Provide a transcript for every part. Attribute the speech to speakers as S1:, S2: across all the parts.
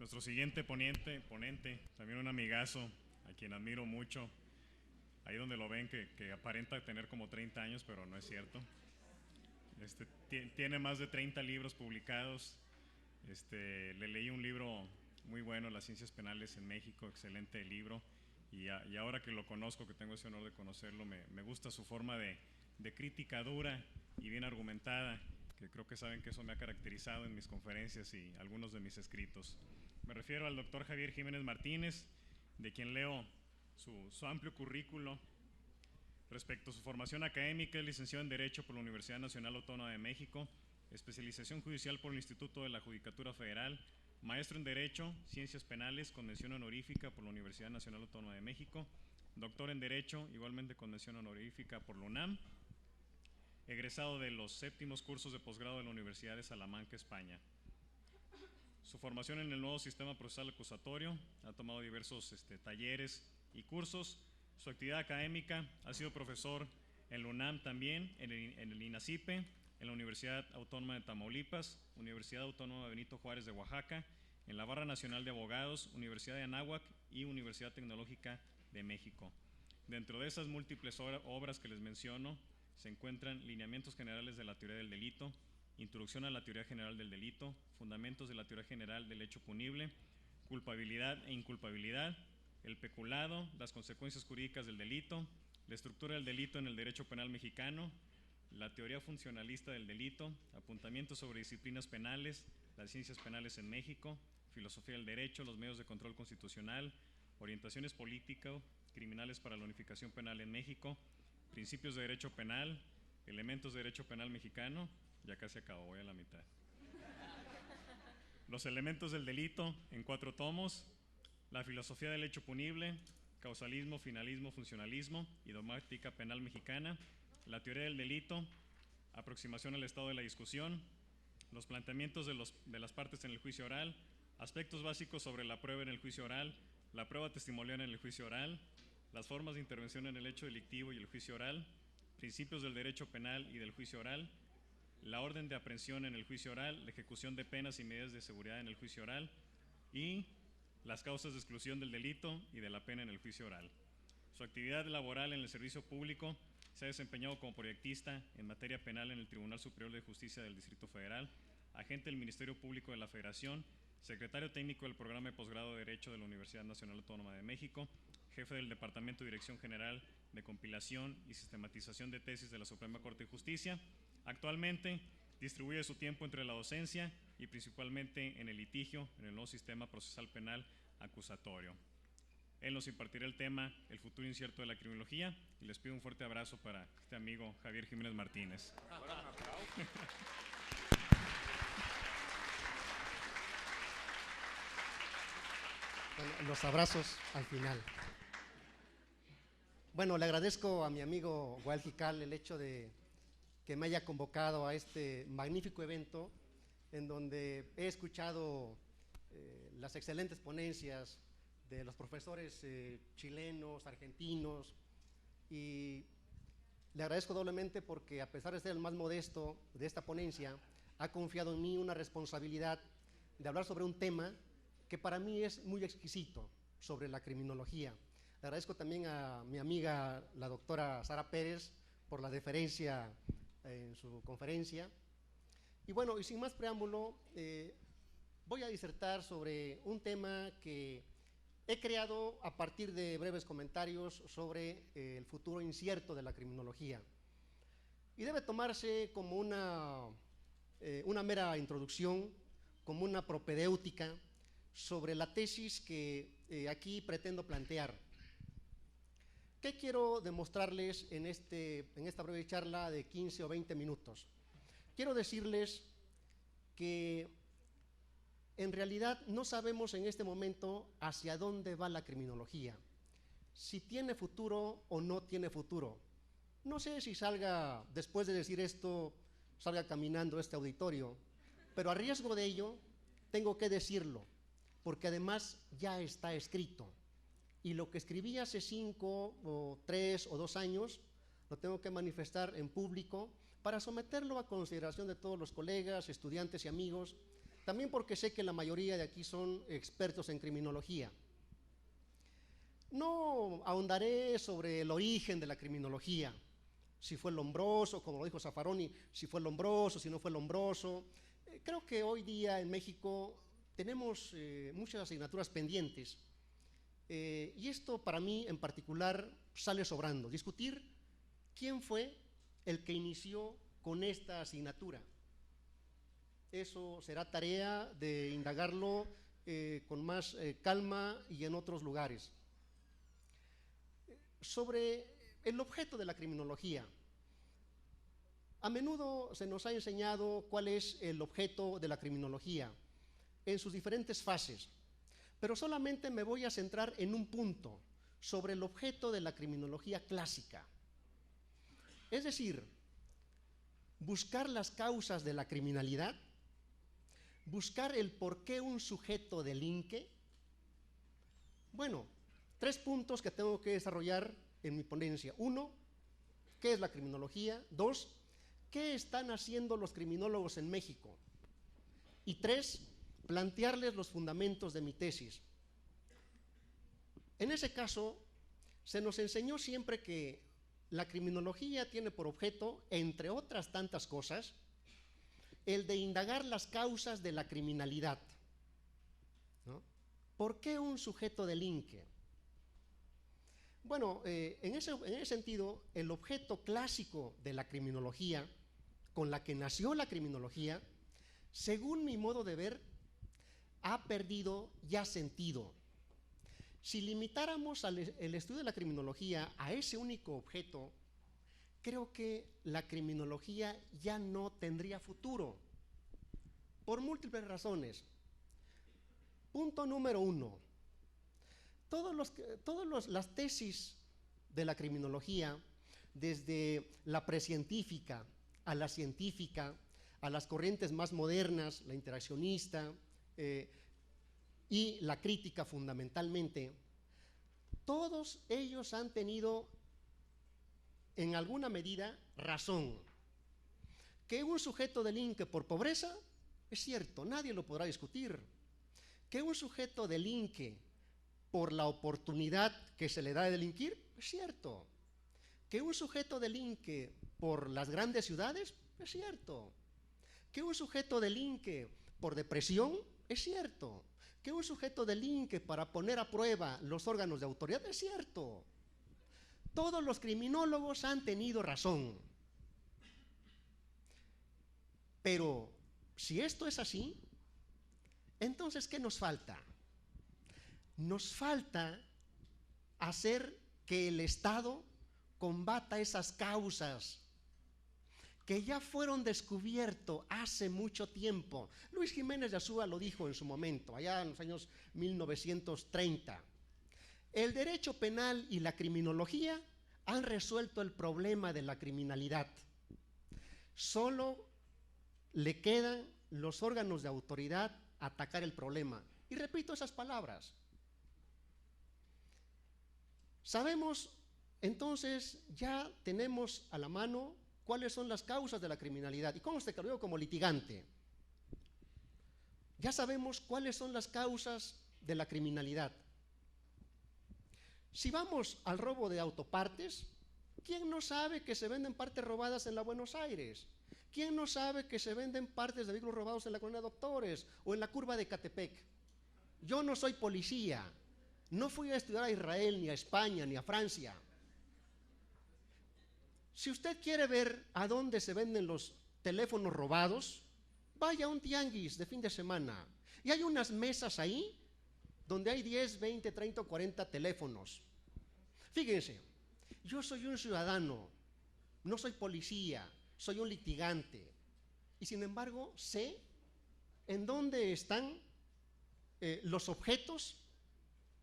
S1: Nuestro siguiente ponente, también un amigazo, a quien admiro mucho, ahí donde lo ven que aparenta tener como 30 años, pero no es cierto. Tiene más de 30 libros publicados. Le leí un libro muy bueno, Las Ciencias Penales en México, excelente libro, y ahora que lo conozco, que tengo ese honor de conocerlo, me gusta su forma de crítica dura y bien argumentada, que creo que saben que eso me ha caracterizado en mis conferencias y algunos de mis escritos. Me refiero al doctor Javier Jiménez Martínez, de quien leo su amplio currículo. Respecto a su formación académica, es licenciado en Derecho por la Universidad Nacional Autónoma de México, especialización judicial por el Instituto de la Judicatura Federal, maestro en Derecho, Ciencias Penales, con mención honorífica por la Universidad Nacional Autónoma de México, doctor en Derecho, igualmente con mención honorífica por la UNAM, egresado de los 7º cursos de posgrado de la Universidad de Salamanca, España. Su formación en el nuevo sistema procesal acusatorio, ha tomado diversos talleres y cursos. Su actividad académica, ha sido profesor en la UNAM también, en el INACIPE, en la Universidad Autónoma de Tamaulipas, Universidad Autónoma Benito Juárez de Oaxaca, en la Barra Nacional de Abogados, Universidad de Anáhuac y Universidad Tecnológica de México. Dentro de esas múltiples obras que les menciono, se encuentran Lineamientos Generales de la Teoría del Delito, Introducción a la Teoría General del Delito, Fundamentos de la Teoría General del Hecho Punible, Culpabilidad e Inculpabilidad, el peculado, las consecuencias jurídicas del delito, la estructura del delito en el derecho penal mexicano, la teoría funcionalista del delito, apuntamientos sobre disciplinas penales, las ciencias penales en México, filosofía del derecho, los medios de control constitucional, orientaciones políticas, criminales para la unificación penal en México, principios de derecho penal, elementos de derecho penal mexicano, ya casi acabo, voy a la mitad. Los elementos del delito en 4 tomos, la filosofía del hecho punible, causalismo, finalismo, funcionalismo y dogmática penal mexicana, la teoría del delito, aproximación al estado de la discusión, los planteamientos de las partes en el juicio oral, aspectos básicos sobre la prueba en el juicio oral, la prueba testimonial en el juicio oral, las formas de intervención en el hecho delictivo y el juicio oral, principios del derecho penal y del juicio oral, la orden de aprehensión en el juicio oral, la ejecución de penas y medidas de seguridad en el juicio oral y las causas de exclusión del delito y de la pena en el juicio oral. Su actividad laboral en el servicio público: se ha desempeñado como proyectista en materia penal en el Tribunal Superior de Justicia del Distrito Federal, agente del Ministerio Público de la Federación, secretario técnico del Programa de Posgrado de Derecho de la Universidad Nacional Autónoma de México, jefe del Departamento de Dirección General de Compilación y Sistematización de Tesis de la Suprema Corte de Justicia. Actualmente distribuye su tiempo entre la docencia y principalmente en el litigio en el nuevo sistema procesal penal acusatorio. Él nos impartirá el tema El futuro incierto de la criminología, y les pido un fuerte abrazo para este amigo Javier Jiménez Martínez.
S2: Bueno, los abrazos al final. Bueno, le agradezco a mi amigo Wael Jical el hecho de que me haya convocado a este magnífico evento en donde he escuchado las excelentes ponencias de los profesores chilenos, argentinos, y le agradezco doblemente porque, a pesar de ser el más modesto de esta ponencia, ha confiado en mí una responsabilidad de hablar sobre un tema que para mí es muy exquisito, sobre la criminología. Le agradezco también a mi amiga, la doctora Sara Pérez, por la deferencia en su conferencia. Y bueno, y sin más preámbulo, voy a disertar sobre un tema que he creado a partir de breves comentarios sobre el futuro incierto de la criminología. Y debe tomarse como una mera introducción, como una propedéutica sobre la tesis que aquí pretendo plantear. ¿Qué quiero demostrarles en esta breve charla de 15 o 20 minutos? Quiero decirles que en realidad no sabemos en este momento hacia dónde va la criminología, si tiene futuro o no tiene futuro. No sé si salga, después de decir esto, salga caminando este auditorio, pero a riesgo de ello tengo que decirlo, porque además ya está escrito. Y lo que escribí hace 5 o 3 o 2 años, lo tengo que manifestar en público para someterlo a consideración de todos los colegas, estudiantes y amigos, también porque sé que la mayoría de aquí son expertos en criminología. No ahondaré sobre el origen de la criminología, si fue Lombroso, como lo dijo Zaffaroni, si fue Lombroso, si no fue Lombroso. Creo que hoy día en México tenemos muchas asignaturas pendientes, y esto para mí en particular sale sobrando, discutir quién fue el que inició con esta asignatura. Eso será tarea de indagarlo con más calma y en otros lugares. Sobre el objeto de la criminología. A menudo se nos ha enseñado cuál es el objeto de la criminología en sus diferentes fases, pero solamente me voy a centrar en un punto, sobre el objeto de la criminología clásica. Es decir, buscar las causas de la criminalidad, buscar el por qué un sujeto delinque. Bueno, 3 puntos que tengo que desarrollar en mi ponencia. 1, ¿qué es la criminología? 2, ¿qué están haciendo los criminólogos en México? Y 3, plantearles los fundamentos de mi tesis. En ese caso, se nos enseñó siempre que la criminología tiene por objeto, entre otras tantas cosas, el de indagar las causas de la criminalidad, ¿no? ¿Por qué un sujeto delinque? Bueno, en ese sentido, el objeto clásico de la criminología, con la que nació la criminología, según mi modo de ver, ha perdido ya sentido. Si limitáramos el estudio de la criminología a ese único objeto, creo que la criminología ya no tendría futuro, por múltiples razones. Punto número 1. Las tesis de la criminología, desde la precientífica a la científica, a las corrientes más modernas, la interaccionista y la crítica fundamentalmente, todos ellos han tenido en alguna medida razón. Que un sujeto delinque por pobreza, es cierto, nadie lo podrá discutir. Que un sujeto delinque por la oportunidad que se le da de delinquir, es cierto. Que un sujeto delinque por las grandes ciudades, es cierto. Que un sujeto delinque por depresión, es cierto. Que un sujeto delinque para poner a prueba los órganos de autoridad, es cierto. Todos los criminólogos han tenido razón. Pero si esto es así, entonces ¿qué nos falta? Nos falta hacer que el Estado combata esas causas que ya fueron descubiertas hace mucho tiempo. Luis Jiménez de Azúa lo dijo en su momento, allá en los años 1930. El derecho penal y la criminología han resuelto el problema de la criminalidad. Solo le quedan los órganos de autoridad a atacar el problema. Y repito esas palabras. Sabemos, entonces, ya tenemos a la mano cuáles son las causas de la criminalidad. Y conste que lo digo como litigante. Ya sabemos cuáles son las causas de la criminalidad. Si vamos al robo de autopartes, ¿quién no sabe que se venden partes robadas en la Buenos Aires? ¿Quién no sabe que se venden partes de vehículos robados en la Colonia Doctores o en la curva de Catepec? Yo no soy policía. No fui a estudiar a Israel, ni a España, ni a Francia. Si usted quiere ver a dónde se venden los teléfonos robados, vaya a un tianguis de fin de semana. Y hay unas mesas ahí donde hay 10, 20, 30 o 40 teléfonos. Fíjense, yo soy un ciudadano, no soy policía, soy un litigante. Y sin embargo, sé en dónde están los objetos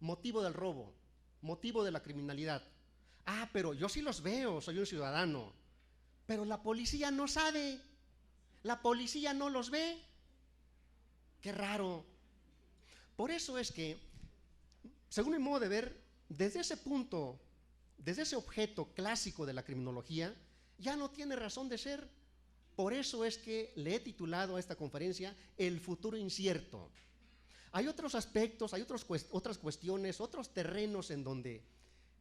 S2: motivo del robo, motivo de la criminalidad. Ah, pero yo sí los veo, soy un ciudadano. Pero la policía no sabe, la policía no los ve. Qué raro. Por eso es que, según mi modo de ver, desde ese punto, desde ese objeto clásico de la criminología, ya no tiene razón de ser. Por eso es que le he titulado a esta conferencia El futuro incierto. Hay otros aspectos, hay otras cuestiones, otros terrenos en donde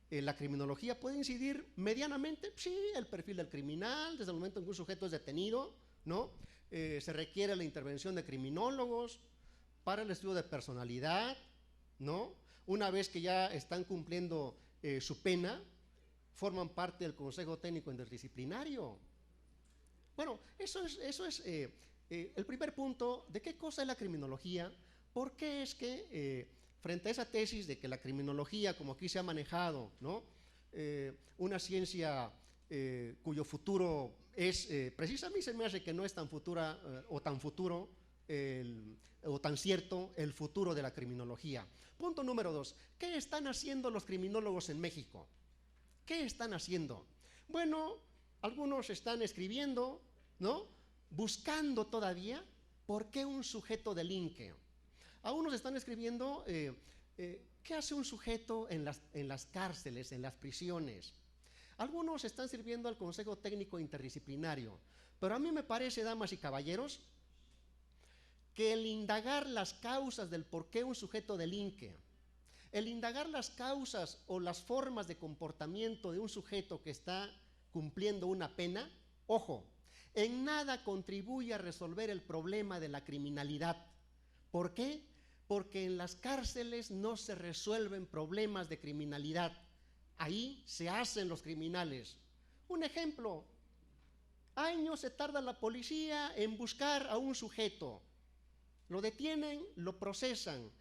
S2: la criminología puede incidir medianamente. Sí, el perfil del criminal, desde el momento en que un sujeto es detenido, ¿no? Se requiere la intervención de criminólogos para el estudio de personalidad, ¿no? Una vez que ya están cumpliendo su pena, forman parte del Consejo Técnico Interdisciplinario. Bueno, eso es el primer punto de qué cosa es la criminología. ¿Por qué es que frente a esa tesis de que la criminología, como aquí se ha manejado, ¿no? Una ciencia cuyo futuro es, precisamente se me hace que no es tan futura o tan futuro o tan cierto el futuro de la criminología? Punto número 2, ¿qué están haciendo los criminólogos en México? ¿Qué están haciendo? Bueno, algunos están escribiendo, ¿no? Buscando todavía por qué un sujeto delinque. Algunos están escribiendo qué hace un sujeto en las cárceles, en las prisiones. Algunos están sirviendo al Consejo Técnico Interdisciplinario. Pero a mí me parece, damas y caballeros, que el indagar las causas del por qué un sujeto delinque, el indagar las causas o las formas de comportamiento de un sujeto que está cumpliendo una pena, ojo, en nada contribuye a resolver el problema de la criminalidad. ¿Por qué? Porque en las cárceles no se resuelven problemas de criminalidad. Ahí se hacen los criminales. Un ejemplo, años se tarda la policía en buscar a un sujeto. Lo detienen, lo procesan,